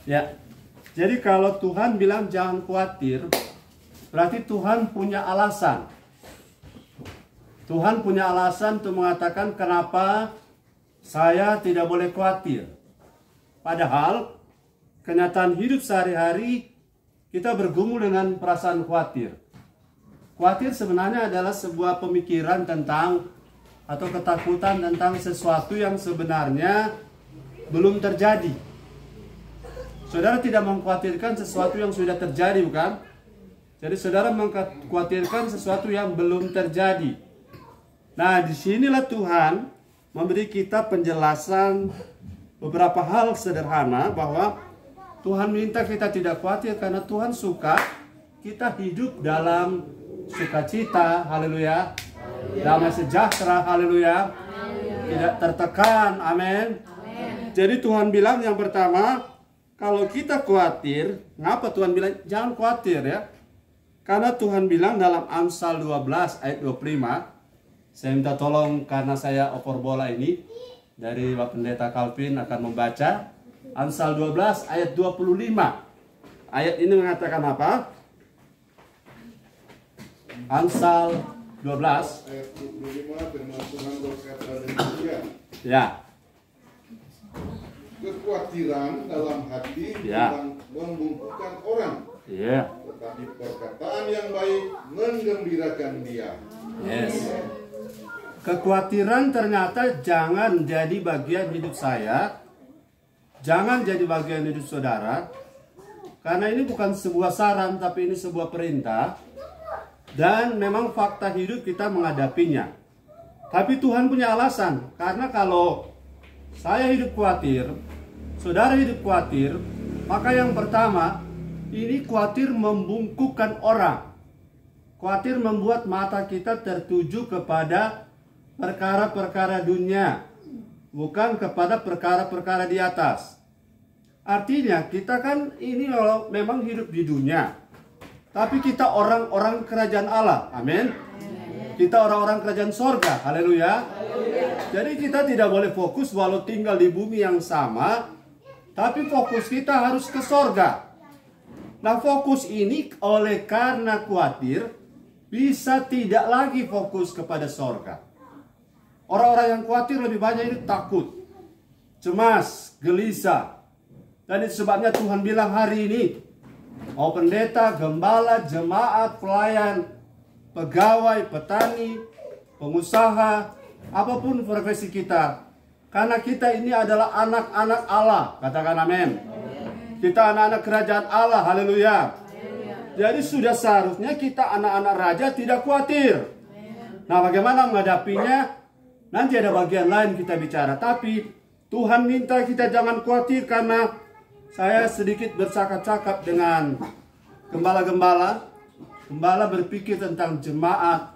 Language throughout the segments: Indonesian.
Ya, jadi kalau Tuhan bilang jangan khawatir, berarti Tuhan punya alasan. Tuhan punya alasan untuk mengatakan kenapa saya tidak boleh khawatir. Padahal kenyataan hidup sehari-hari kita bergumul dengan perasaan khawatir. Khawatir sebenarnya adalah sebuah pemikiran tentang atau ketakutan tentang sesuatu yang sebenarnya belum terjadi. Saudara tidak mengkhawatirkan sesuatu yang sudah terjadi, bukan? Jadi saudara mengkhawatirkan sesuatu yang belum terjadi. Nah, disinilah Tuhan memberi kita penjelasan beberapa hal sederhana bahwa Tuhan minta kita tidak khawatir karena Tuhan suka kita hidup dalam sukacita, haleluya, damai sejahtera, haleluya, tidak tertekan, amin. Jadi Tuhan bilang yang pertama, kalau kita khawatir, ngapa Tuhan bilang jangan khawatir ya? Karena Tuhan bilang dalam Amsal 12 ayat 25, saya minta tolong karena saya oper bola ini dari Bapak Pendeta Calvin akan membaca Amsal 12 ayat 25. Ayat ini mengatakan apa? Amsal 12 ayat 25 firman Tuhan berkata demikian. Ya. Kekhawatiran dalam hati Ya. membungkukkan orang. Iya. Tetapi perkataan yang baik menggembirakan dia. Yes. Kekhawatiran ternyata jangan jadi bagian hidup saya. Jangan jadi bagian hidup saudara. Karena ini bukan sebuah saran, tapi ini sebuah perintah. Dan memang fakta hidup kita menghadapinya. Tapi Tuhan punya alasan. Karena kalau saya hidup khawatir, saudara hidup khawatir, maka yang pertama, ini khawatir membungkukkan orang. Khawatir membuat mata kita tertuju kepada perkara-perkara dunia, bukan kepada perkara-perkara di atas. Artinya kita kan ini memang hidup di dunia, tapi kita orang-orang kerajaan Allah, amin. Kita orang-orang kerajaan sorga, haleluya. Jadi kita tidak boleh fokus walau tinggal di bumi yang sama, tapi fokus kita harus ke sorga. Nah, fokus ini oleh karena khawatir bisa tidak lagi fokus kepada sorga. Orang-orang yang khawatir lebih banyak ini takut, cemas, gelisah. Dan itu sebabnya Tuhan bilang hari ini, mau pendeta, gembala, jemaat, pelayan, pegawai, petani, pengusaha, apapun profesi kita. Karena kita ini adalah anak-anak Allah, katakan amin. Kita anak-anak kerajaan Allah, haleluya. Jadi sudah seharusnya kita anak-anak raja tidak khawatir. Nah, bagaimana menghadapinya? Nanti ada bagian lain kita bicara. Tapi Tuhan minta kita jangan khawatir karena saya sedikit bercakap-cakap dengan gembala-gembala. Gembala berpikir tentang jemaat.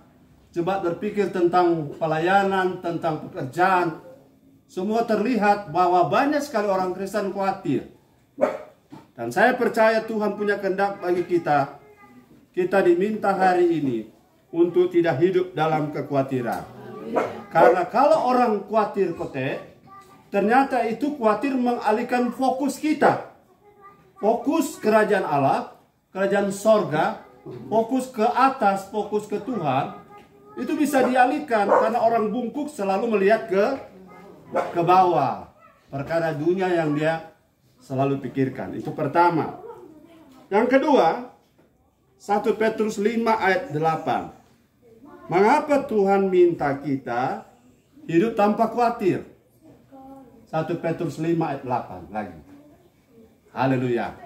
Jemaat berpikir tentang pelayanan, tentang pekerjaan. Semua terlihat bahwa banyak sekali orang Kristen khawatir. Dan saya percaya Tuhan punya kehendak bagi kita. Kita diminta hari ini untuk tidak hidup dalam kekhawatiran. Karena kalau orang khawatir ternyata itu khawatir mengalihkan fokus kita. Fokus kerajaan Allah, kerajaan sorga, fokus ke atas, fokus ke Tuhan. Itu bisa dialihkan karena orang bungkuk selalu melihat ke bawah. Perkara dunia yang dia selalu pikirkan. Itu pertama. Yang kedua, 1 Petrus 5 ayat 8. Mengapa Tuhan minta kita hidup tanpa khawatir? 1 Petrus 5 ayat 8 lagi. Haleluya.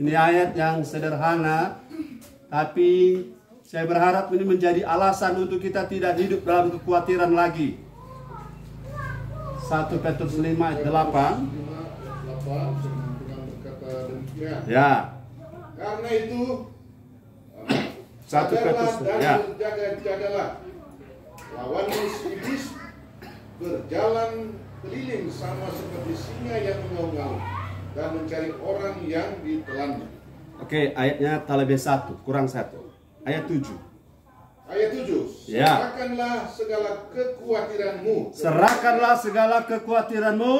Ini ayat yang sederhana, tapi saya berharap ini menjadi alasan untuk kita tidak hidup dalam kekhawatiran lagi. 1 Petrus 5 ayat 8. Ya. Karena itu 1 Petrus ya. Jagalah. Lawan iblis berjalan keliling sama seperti singa yang mengaum-ngaum dan mencari orang yang ditelannya. Oke, ayatnya Talebe 1, kurang 1. Ayat 7. Ayat 7. Ya. Serahkanlah segala kekhawatiranmu. Serahkanlah segala kekhawatiranmu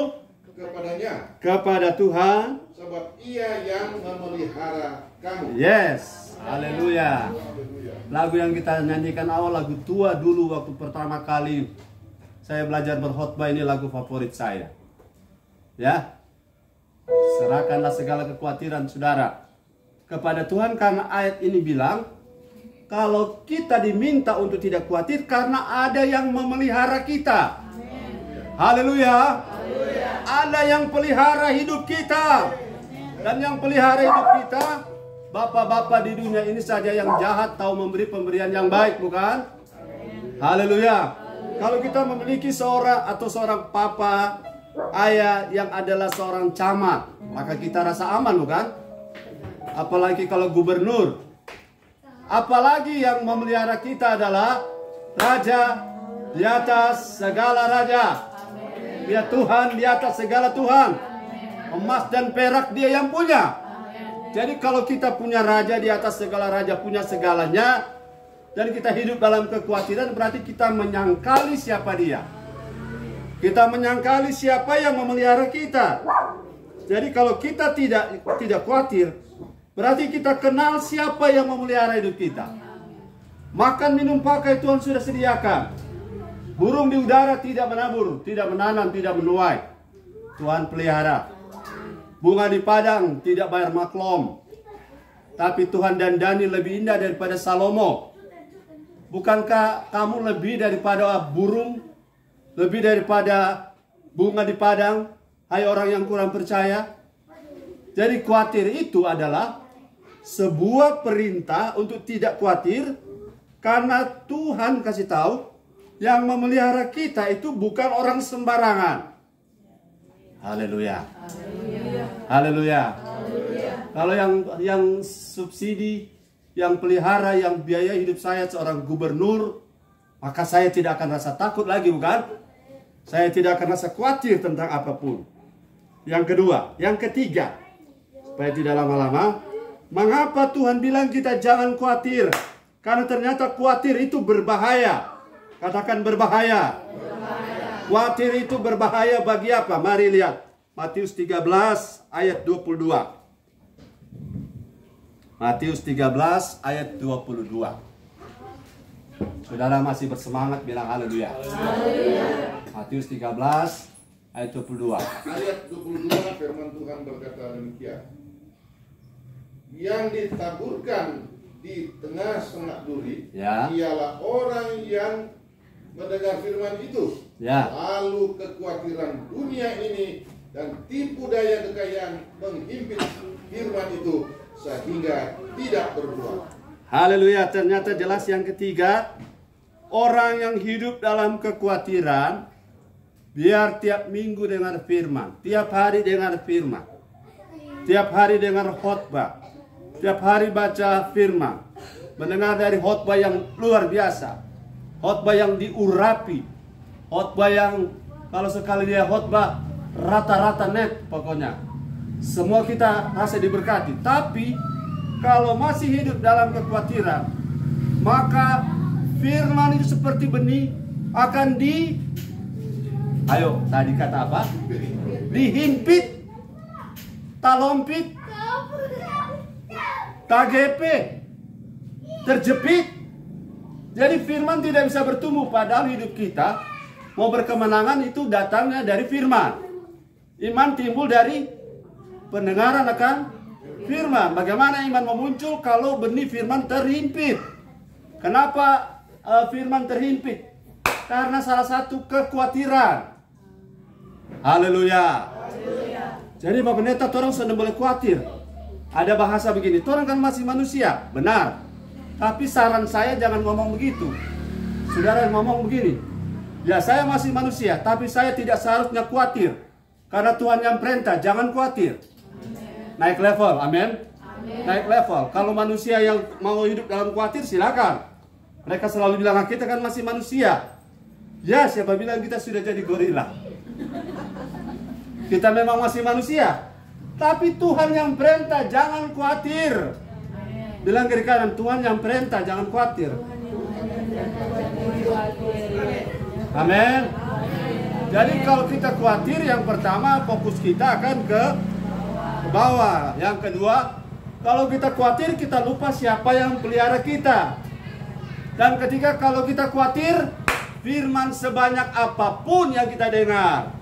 kepadanya, kepada Tuhan, sebab Ia yang memelihara kamu. yes, haleluya. Haleluya. Lagu yang kita nyanyikan awal, lagu tua dulu waktu pertama kali saya belajar berkhotbah, ini lagu favorit saya. Ya, serahkanlah segala kekhawatiran saudara kepada Tuhan, karena ayat ini bilang kalau kita diminta untuk tidak khawatir karena ada yang memelihara kita. Haleluya. Ada yang pelihara hidup kita. Dan yang pelihara hidup kita, bapak-bapak di dunia ini saja yang jahat tahu memberi pemberian yang baik, bukan? Haleluya. Kalau kita memiliki seorang papa, ayah yang adalah seorang camat, maka kita rasa aman, bukan? Apalagi kalau gubernur. Apalagi yang memelihara kita adalah raja di atas segala raja. Dia Tuhan di atas segala Tuhan. Emas dan perak dia yang punya. Jadi kalau kita punya raja di atas segala raja, punya segalanya, dan kita hidup dalam kekhawatiran, berarti kita menyangkali siapa dia. Kita menyangkali siapa yang memelihara kita. Jadi kalau kita tidak khawatir, berarti kita kenal siapa yang memelihara hidup kita. Makan, minum, pakai Tuhan sudah sediakan. Burung di udara tidak menabur, tidak menanam, tidak menuai. Tuhan pelihara. Bunga di padang tidak bayar maklum. Tapi Tuhan dandani lebih indah daripada Salomo. Bukankah kamu lebih daripada burung? Lebih daripada bunga di padang? Hai orang yang kurang percaya. Jadi khawatir itu adalah sebuah perintah untuk tidak khawatir. Karena Tuhan kasih tahu, yang memelihara kita itu bukan orang sembarangan. Haleluya. Haleluya. Kalau yang subsidi, yang pelihara, yang biaya hidup saya seorang gubernur, maka saya tidak akan rasa takut lagi, bukan? Saya tidak akan rasa khawatir tentang apapun. Yang kedua, yang ketiga, supaya tidak lama-lama, mengapa Tuhan bilang kita jangan khawatir? Karena ternyata khawatir itu berbahaya. Katakan berbahaya. Khawatir itu berbahaya bagi apa? Mari lihat. Matius 13 ayat 22. Matius 13 ayat 22. Saudara masih bersemangat, bilang haleluya. Matius 13 ayat 22. Ayat 22 firman Tuhan berkata demikian. Yang ditaburkan di tengah-tengah duri, Ya. ialah orang yang mendengar firman itu, Ya. lalu kekhawatiran dunia ini dan tipu daya kekayaan menghimpit firman itu sehingga tidak berbuah. Haleluya. Ternyata jelas yang ketiga, orang yang hidup dalam kekhawatiran, biar tiap minggu dengar firman, tiap hari dengar firman, tiap hari dengar khotbah, tiap hari baca firman, mendengar dari khotbah yang luar biasa, khotbah yang diurapi, khotbah yang kalau sekali dia khotbah rata-rata net, pokoknya semua kita rasa diberkati. Tapi kalau masih hidup dalam kekhawatiran, maka firman itu seperti benih akan ayo tadi kata apa? Dihimpit, talompit, tagepe, terjepit. Jadi firman tidak bisa bertumbuh, padahal hidup kita mau berkemenangan itu datangnya dari firman. Iman timbul dari pendengaran akan firman. Bagaimana iman memuncul kalau benih firman terhimpit? Kenapa firman terhimpit? Karena salah satu kekhawatiran. Haleluya. Jadi Pak Pendeta, orang sudah boleh khawatir. Ada bahasa begini, orang kan masih manusia, benar. Tapi saran saya jangan ngomong begitu. Saudara yang ngomong begini, ya saya masih manusia, tapi saya tidak seharusnya khawatir. Karena Tuhan yang perintah, jangan khawatir. Naik level, amin. Naik level. Kalau manusia yang mau hidup dalam khawatir, silakan. Mereka selalu bilang, kita kan masih manusia. Ya, siapa bilang kita sudah jadi gorila? Kita memang masih manusia. Tapi Tuhan yang perintah, jangan khawatir. Bilang kiri kanan, Tuhan yang perintah, jangan khawatir. Amin. Jadi kalau kita khawatir, yang pertama fokus kita akan ke bawah. Yang kedua, kalau kita khawatir, kita lupa siapa yang pelihara kita. Dan ketika kalau kita khawatir, firman sebanyak apapun yang kita dengar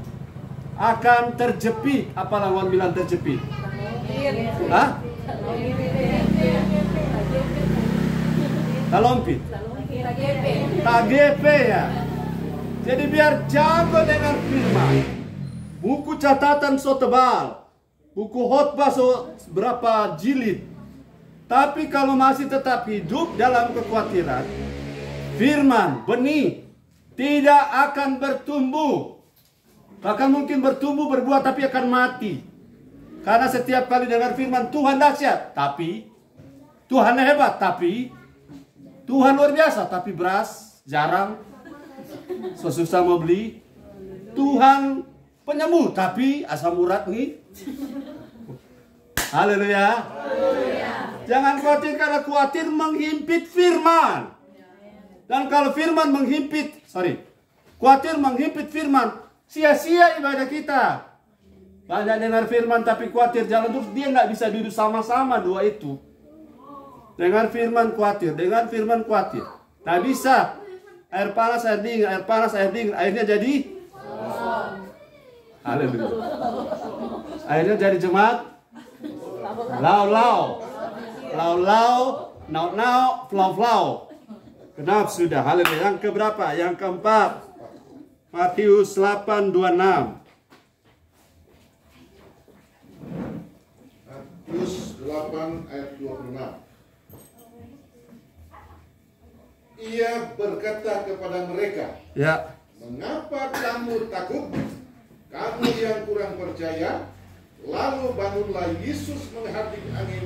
akan terjepit. Apa lawan bilang terjepit? Hah? Talompit. TGP ya. Jadi biar jago dengan firman. Buku catatan so tebal. Buku khotbah so berapa jilid. Tapi kalau masih tetap hidup dalam kekhawatiran, firman, benih tidak akan bertumbuh. Bahkan mungkin bertumbuh, berbuah, tapi akan mati. Karena setiap kali dengar firman, Tuhan dahsyat, tapi Tuhan hebat, tapi Tuhan luar biasa, tapi beras jarang, susah mau beli. Tuhan penyembuh, tapi asam urat nih. Haleluya. Jangan khawatir, karena khawatir menghimpit firman. Dan kalau firman khawatir menghimpit firman, sia-sia ibadah kita. Banyak dengar firman tapi khawatir jalan terus, dia nggak bisa duduk sama-sama dua itu. Dengar firman khawatir, dengar firman khawatir. Nah bisa, air panas, air dingin, air panas, air dingin, airnya jadi haleluya. Airnya jadi jemaat lau-lau, lau-lau, nau-nau, flau-flau. Kenapa sudah? Haleluya. Yang keberapa? Yang keempat. Matius 8:26. Matius 8 ayat 26. Ia berkata kepada mereka, Ya. mengapa kamu takut? Kamu yang kurang percaya. Lalu bangunlah Yesus menghadap angin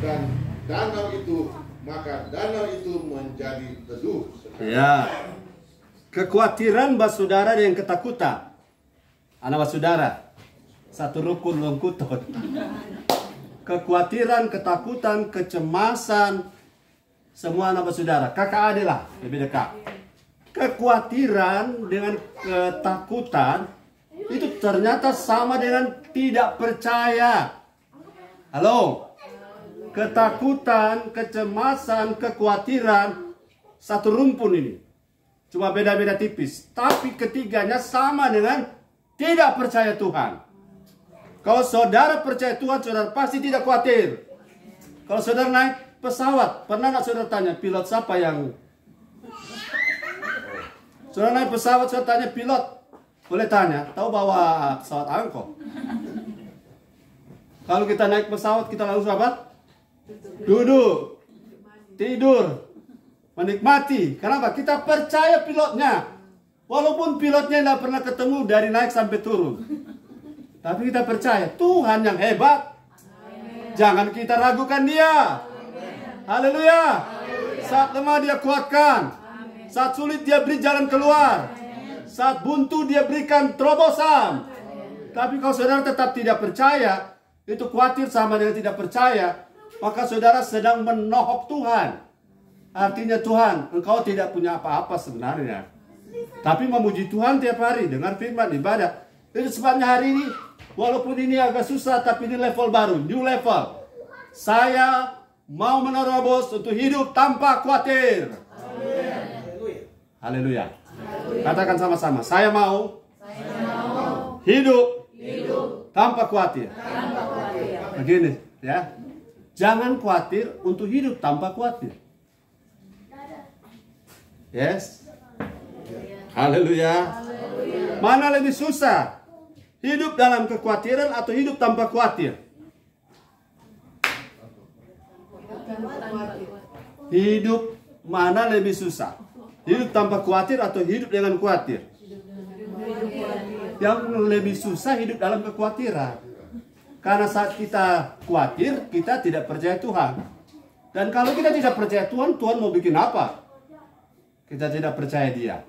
dan danau itu, maka danau itu menjadi teduh. Ya. Kekhawatiran saudara dengan ketakutan. Anak saudara, satu rukun lengkuton. Kekhawatiran, ketakutan, kecemasan, semua anak saudara. Kakak adik lah, lebih dekat. Kekhawatiran dengan ketakutan itu ternyata sama dengan tidak percaya. Halo? Ketakutan, kecemasan, kekhawatiran, satu rumpun ini. Cuma beda-beda tipis. Tapi ketiganya sama dengan tidak percaya Tuhan. Kalau saudara percaya Tuhan, saudara pasti tidak khawatir. Kalau saudara naik pesawat, pernah nggak saudara tanya pilot siapa yang... Saudara naik pesawat, saudara tanya pilot. Boleh tanya, tahu bawa pesawat angkot? Kalau kita naik pesawat, kita langsung apa? Duduk, tidur, menikmati. Kenapa? Kita percaya pilotnya. Walaupun pilotnya tidak pernah ketemu dari naik sampai turun. Tapi kita percaya Tuhan yang hebat. Jangan kita ragukan dia. Haleluya. Saat lemah dia kuatkan. Saat sulit dia beri jalan keluar. Saat buntu dia berikan terobosan. Tapi kalau saudara tetap tidak percaya, itu khawatir sama dengan tidak percaya, maka saudara sedang menohok Tuhan. Artinya Tuhan, engkau tidak punya apa-apa sebenarnya. Tapi memuji Tuhan tiap hari dengan firman ibadah. Itu sebabnya hari ini, walaupun ini agak susah, tapi ini level baru, new level. Saya mau menerobos untuk hidup tanpa khawatir. Haleluya. Katakan sama-sama, saya mau hidup tanpa khawatir. Begini ya, jangan khawatir untuk hidup tanpa khawatir. Yes. Haleluya. Mana lebih susah? Hidup dalam kekhawatiran atau hidup tanpa khawatir? Hidup mana lebih susah? Hidup tanpa khawatir atau hidup dengan khawatir? Yang lebih susah hidup dalam kekhawatiran. Karena saat kita khawatir, kita tidak percaya Tuhan. Dan kalau kita tidak percaya Tuhan, Tuhan mau bikin apa? Kita tidak percaya dia.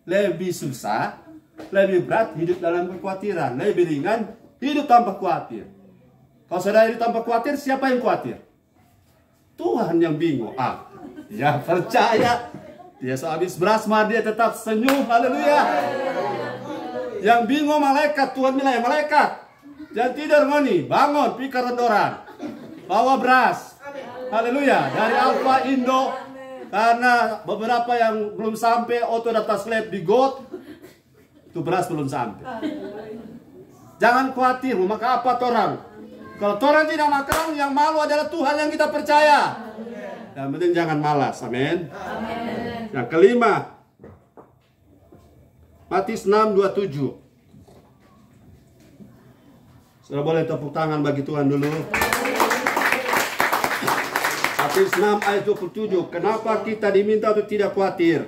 Lebih susah, lebih berat hidup dalam kekhawatiran. Lebih ringan hidup tanpa khawatir. Kalau saudara hidup tanpa khawatir, siapa yang khawatir? Tuhan yang bingung. Dia percaya. Dia sehabis beras mah dia tetap senyum. Haleluya. Yang bingung malaikat, Tuhan bilang, malaikat, jangan tidur ngoni, bangun, pikir rendoran, bawa beras. Haleluya, dari Alfa Indo. Karena beberapa yang belum sampai, auto data slab di got, itu beras belum sampai. Jangan khawatir, mau makan apa torang? Kalau torang tidak makan, yang malu adalah Tuhan yang kita percaya. Yang penting jangan malas, amin. Yang kelima, Matius 6:27. Sudah boleh tepuk tangan bagi Tuhan dulu. Matius 6 ayat 27. Kenapa kita diminta untuk tidak khawatir?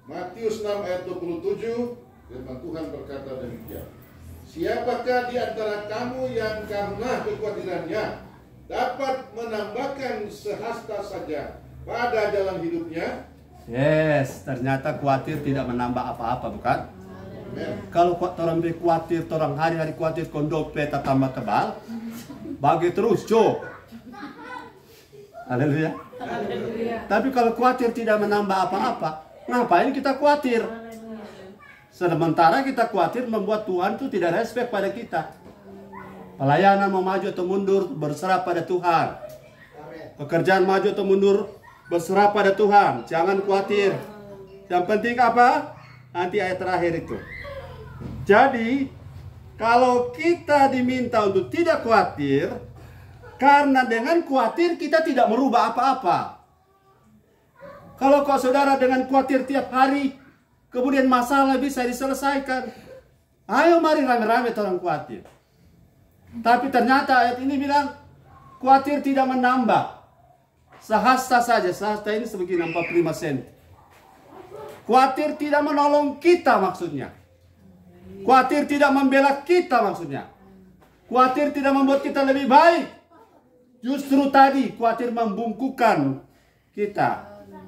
Matius 6 ayat 27, firman Tuhan berkata demikian. Siapakah di antara kamu yang karena kekhawatirannya dapat menambahkan sehasta saja pada jalan hidupnya? Yes, ternyata khawatir tidak menambah apa-apa, bukan? Amen. Kalau orang khawatir, orang hari-hari khawatir kondok peta tambah tebal, bagi terus, jo. Haleluya. Tapi kalau khawatir tidak menambah apa-apa, ngapain kita khawatir? Sementara kita khawatir membuat Tuhan itu tidak respect pada kita. Pelayanan mau maju atau mundur berserah pada Tuhan. Pekerjaan maju atau mundur berserah pada Tuhan. Jangan khawatir. Yang penting apa? Nanti ayat terakhir itu. Jadi kalau kita diminta untuk tidak khawatir, karena dengan khawatir kita tidak merubah apa-apa. Kalau kau saudara dengan khawatir tiap hari, kemudian masalah bisa diselesaikan. Ayo mari rame-rame orang khawatir. Tapi ternyata ayat ini bilang, khawatir tidak menambah. Sehasta saja, sehasta ini sebegini 45 cm. Khawatir tidak menolong kita maksudnya. Khawatir tidak membela kita maksudnya. Khawatir tidak membuat kita lebih baik. Justru tadi khawatir membungkukan kita.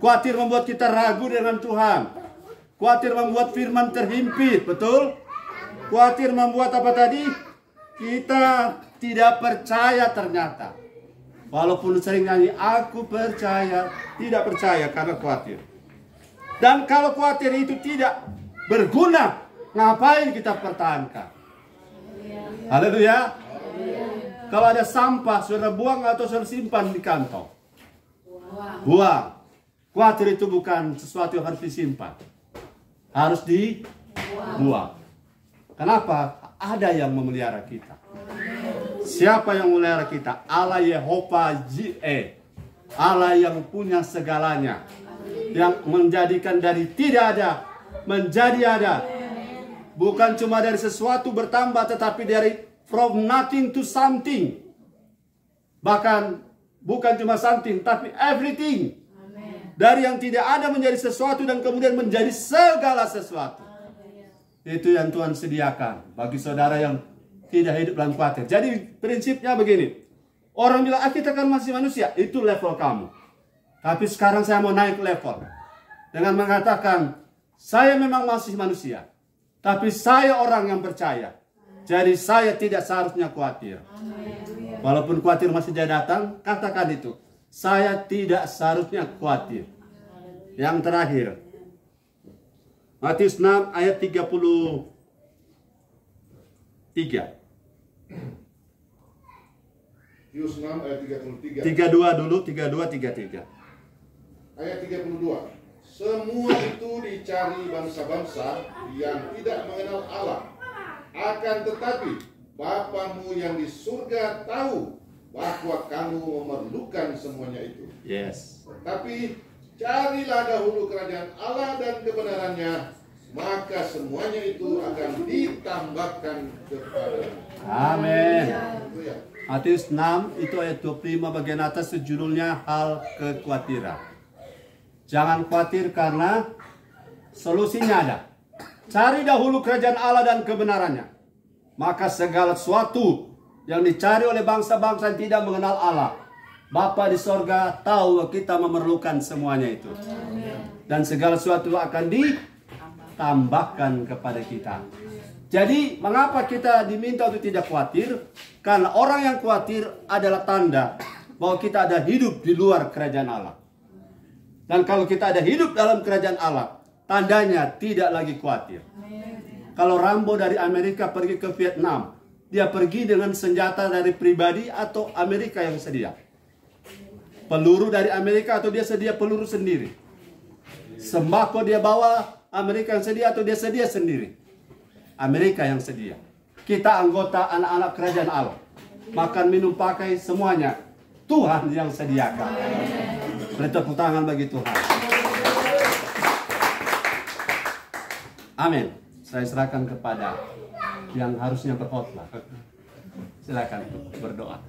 Khawatir membuat kita ragu dengan Tuhan. Khawatir membuat firman terhimpit, betul? Khawatir membuat apa tadi? Kita tidak percaya ternyata. Walaupun sering nyanyi, aku percaya, tidak percaya karena khawatir. Dan kalau khawatir itu tidak berguna, ngapain kita pertahankan? Haleluya. Kalau ada sampah, saudara buang atau saudara simpan di kantong. Buang. Khawatir itu bukan sesuatu yang harus disimpan. Harus dibuang. Kenapa? Ada yang memelihara kita. Siapa yang memelihara kita? Allah Yehova Jireh. Allah yang punya segalanya. Yang menjadikan dari tidak ada menjadi ada. Bukan cuma dari sesuatu bertambah, tetapi dari from nothing to something. Bahkan bukan cuma something, tapi everything. Dari yang tidak ada menjadi sesuatu dan kemudian menjadi segala sesuatu. Itu yang Tuhan sediakan bagi saudara yang tidak hidup dalam khawatir. Jadi prinsipnya begini. Orang bilang, kita kan masih manusia. Itu level kamu. Tapi sekarang saya mau naik level. Dengan mengatakan, saya memang masih manusia. Tapi saya orang yang percaya. Jadi saya tidak seharusnya khawatir. Walaupun khawatir masih datang, katakan itu. Saya tidak seharusnya khawatir. Yang terakhir. Matius 6 ayat 33. 6 ayat 33. 32 dulu, 32, 33. Ayat 32. Semua itu dicari bangsa-bangsa yang tidak mengenal Allah. Akan tetapi Bapamu yang di surga tahu bahwa kamu memerlukan semuanya itu. Yes. Tapi carilah dahulu kerajaan Allah dan kebenarannya, maka semuanya itu akan ditambahkan kepadamu. Amin. Haleluya. Matius 6 itu ayat 25 bagian atas judulnya hal kekhawatiran. Jangan khawatir karena solusinya ada. Cari dahulu kerajaan Allah dan kebenarannya. Maka segala sesuatu yang dicari oleh bangsa-bangsa yang tidak mengenal Allah, Bapa di sorga tahu bahwa kita memerlukan semuanya itu. Dan segala sesuatu akan ditambahkan kepada kita. Jadi mengapa kita diminta untuk tidak khawatir? Karena orang yang khawatir adalah tanda bahwa kita ada hidup di luar kerajaan Allah. Dan kalau kita ada hidup dalam kerajaan Allah, tandanya tidak lagi khawatir. Kalau Rambo dari Amerika pergi ke Vietnam, dia pergi dengan senjata dari pribadi atau Amerika yang sedia? Peluru dari Amerika atau dia sedia peluru sendiri? Sembako dia bawa Amerika yang sedia atau dia sedia sendiri? Amerika yang sedia. Kita anggota anak-anak kerajaan Allah. Makan, minum, pakai semuanya Tuhan yang sediakan. Beri tepuk tangan bagi Tuhan. Amin. Saya serahkan kepada yang harusnya berkhotbah. Silakan berdoa.